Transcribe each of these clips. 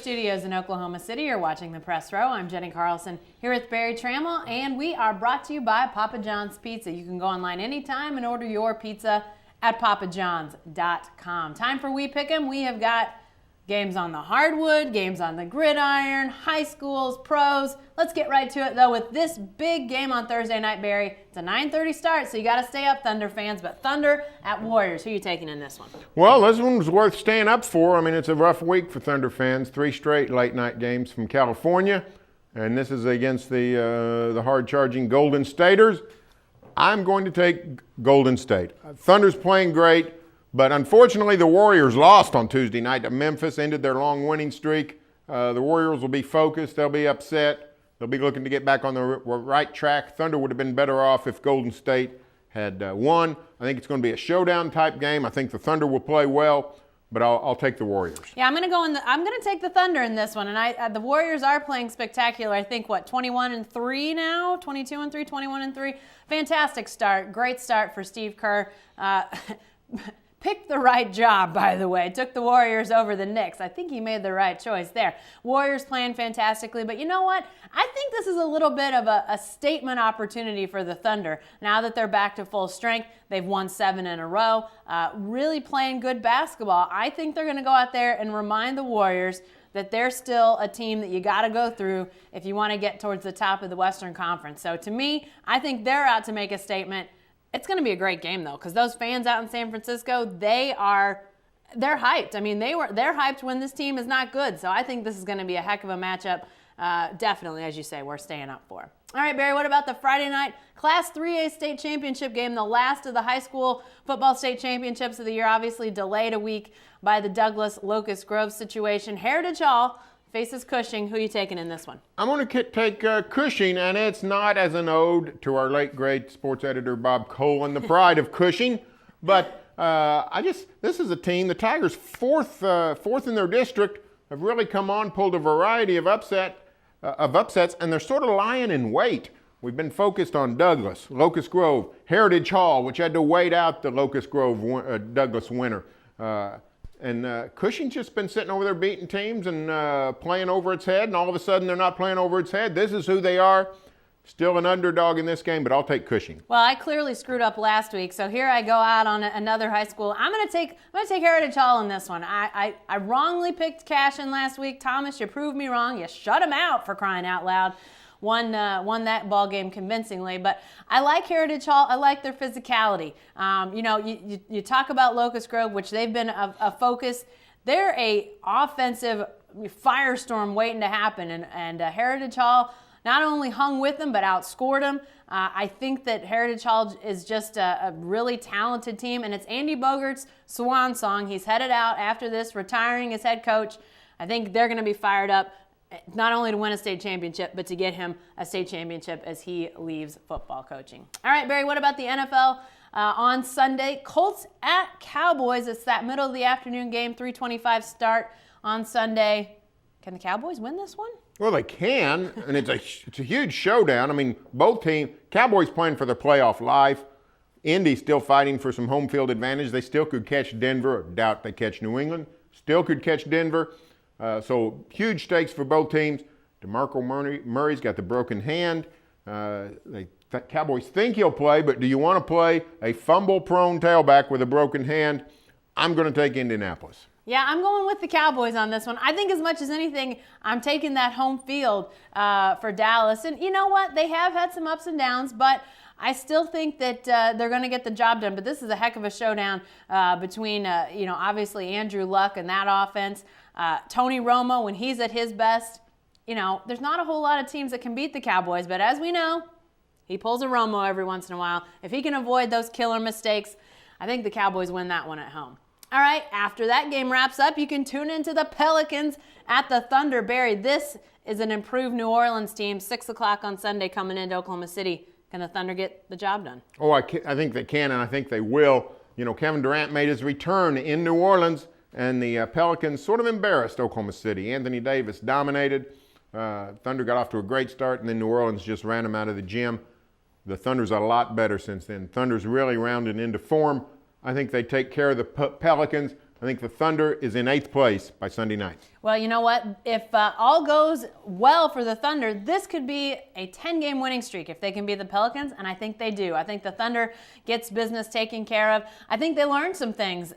studios in Oklahoma City. You're watching The Press Row. I'm Jenni Carlson here with Barry Tramel, and we are brought to you by Papa John's Pizza. You can go online anytime and order your pizza at papajohns.com. Time for We Pick 'em. We have got games on the hardwood, games on the gridiron, high schools, pros. Let's get right to it, though, with this big game on Thursday night, Barry. It's a 9:30 start, so you got to stay up, Thunder fans. But Thunder at Warriors. Who are you taking in this one? Well, this one's worth staying up for. I mean, it's a rough week for Thunder fans. 3 straight late-night games from California, and this is against the hard-charging Golden Staters. I'm going to take Golden State. Thunder's playing great. But unfortunately, the Warriors lost on Tuesday night to Memphis, ended their long winning streak. The Warriors will be focused. They'll be upset. They'll be looking to get back on the right track. Thunder would have been better off if Golden State had won. I think it's going to be a showdown type game. I think the Thunder will play well, but I'll take the Warriors. Yeah, I'm going to take the Thunder in this one, and the Warriors are playing spectacular. I think 21-3 now, 22-3, 21-3. Fantastic start, great start for Steve Kerr. Picked the right job, by the way. Took the Warriors over the Knicks. I think he made the right choice there. Warriors playing fantastically, but you know what? I think this is a little bit of a statement opportunity for the Thunder. Now that they're back to full strength, they've won 7 in a row, really playing good basketball. I think they're going to go out there and remind the Warriors that they're still a team that you got to go through if you want to get towards the top of the Western Conference. So to me, I think they're out to make a statement. It's going to be a great game, though, because those fans out in San Francisco, they're hyped. I mean, they're hyped when this team is not good. So I think this is going to be a heck of a matchup. Definitely, as you say, we're staying up for. All right, Barry, what about the Friday night Class 3A state championship game, the last of the high school football state championships of the year, obviously delayed a week by the Douglas Locust Grove situation. Heritage Hall faces Cushing. Who are you taking in this one? I'm going to take Cushing, and it's not as an ode to our late great sports editor Bob Colin, the pride of Cushing, but this is a team. The Tigers fourth in their district have really come on, pulled a variety of upsets, and they're sort of lying in wait. We've been focused on Douglas, Locust Grove, Heritage Hall, which had to wait out the Locust Grove Douglas winner. And Cushing's just been sitting over there beating teams and playing over its head, and all of a sudden they're not playing over its head. This is who they are. Still an underdog in this game, but I'll take Cushing. Well, I clearly screwed up last week, so here I go out on another high school. I'm going to take Heritage Hall in this one. I wrongly picked Cashin last week. Thomas, you proved me wrong. You shut him out, for crying out loud. Won that ball game convincingly, but I like Heritage Hall. I like their physicality. You talk about Locust Grove, which they've been a focus. They're a offensive firestorm waiting to happen, and Heritage Hall not only hung with them but outscored them. I think that Heritage Hall is just a really talented team, and it's Andy Bogert's swan song. He's headed out after this, retiring as head coach. I think they're going to be fired up, not only to win a state championship, but to get him a state championship as he leaves football coaching. All right, Barry, what about the NFL on Sunday? Colts at Cowboys. It's that middle of the afternoon game, 3:25 start on Sunday. Can the Cowboys win this one? Well, they can, and it's a huge showdown. I mean, both teams, Cowboys playing for their playoff life. Indy still fighting for some home field advantage. They still could catch Denver. I doubt they catch New England. Still could catch Denver. So huge stakes for both teams. DeMarco Murray's got the broken hand. The Cowboys think he'll play, but do you want to play a fumble-prone tailback with a broken hand? I'm going to take Indianapolis. Yeah, I'm going with the Cowboys on this one. I think as much as anything, I'm taking that home field for Dallas. And you know what? They have had some ups and downs, but I still think that they're going to get the job done. But this is a heck of a showdown between, obviously Andrew Luck and that offense. Tony Romo, when he's at his best, there's not a whole lot of teams that can beat the Cowboys. But as we know, he pulls a Romo every once in a while. If he can avoid those killer mistakes, I think the Cowboys win that one at home. All right, after that game wraps up, you can tune into the Pelicans at the Thunder. Barry, this is an improved New Orleans team, 6 o'clock on Sunday coming into Oklahoma City. Can the Thunder get the job done? Oh, I think they can, and I think they will. Kevin Durant made his return in New Orleans, and the Pelicans sort of embarrassed Oklahoma City. Anthony Davis dominated. Thunder got off to a great start, and then New Orleans just ran them out of the gym. The Thunder's a lot better since then. Thunder's really rounded into form. I think they take care of the Pelicans. I think the Thunder is in 8th place by Sunday night. Well, you know what? If all goes well for the Thunder, this could be a 10-game winning streak if they can beat the Pelicans, and I think they do. I think the Thunder gets business taken care of. I think they learned some things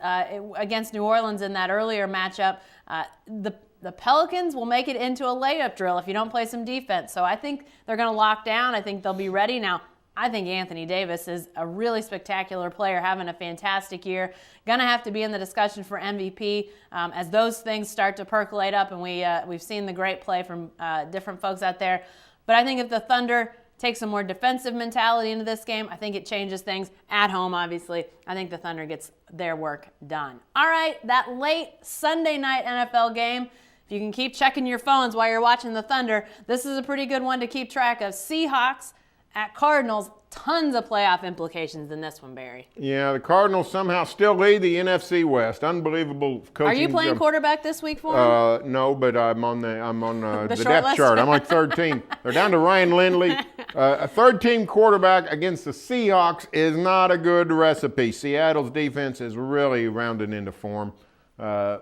against New Orleans in that earlier matchup. The Pelicans will make it into a layup drill if you don't play some defense. So I think they're going to lock down. I think they'll be ready. Now, I think Anthony Davis is a really spectacular player, having a fantastic year. Going to have to be in the discussion for MVP as those things start to percolate up, and we've seen the great play from different folks out there. But I think if the Thunder takes a more defensive mentality into this game, I think it changes things at home, obviously. I think the Thunder gets their work done. All right, that late Sunday night NFL game, if you can keep checking your phones while you're watching the Thunder, this is a pretty good one to keep track of. Seahawks at Cardinals, tons of playoff implications in this one, Barry. Yeah, the Cardinals somehow still lead the NFC West. Unbelievable coaching. Are you playing quarterback this week for them? No, but I'm on the The short depth list? chart. I'm like third team. They're down to Ryan Lindley. A third-team quarterback against the Seahawks is not a good recipe. Seattle's defense is really rounded into form.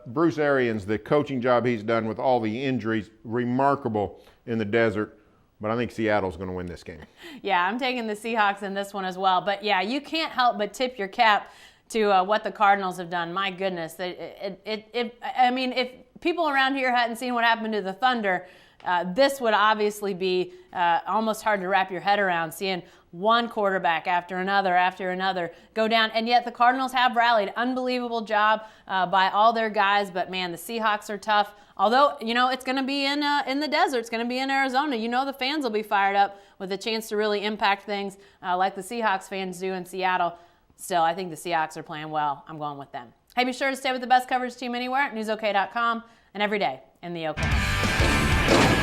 Bruce Arians, the coaching job he's done with all the injuries, remarkable in the desert. But I think Seattle's going to win this game. Yeah, I'm taking the Seahawks in this one as well. But yeah, you can't help but tip your cap to what the Cardinals have done. My goodness, I mean, if people around here hadn't seen what happened to the Thunder, this would obviously be almost hard to wrap your head around, seeing one quarterback after another go down. And yet the Cardinals have rallied. Unbelievable job by all their guys. But, man, the Seahawks are tough. Although, you know, it's going to be in the desert. It's going to be in Arizona. You know the fans will be fired up with a chance to really impact things like the Seahawks fans do in Seattle. Still, I think the Seahawks are playing well. I'm going with them. Hey, be sure to stay with the best coverage team anywhere at newsok.com and every day in the OK.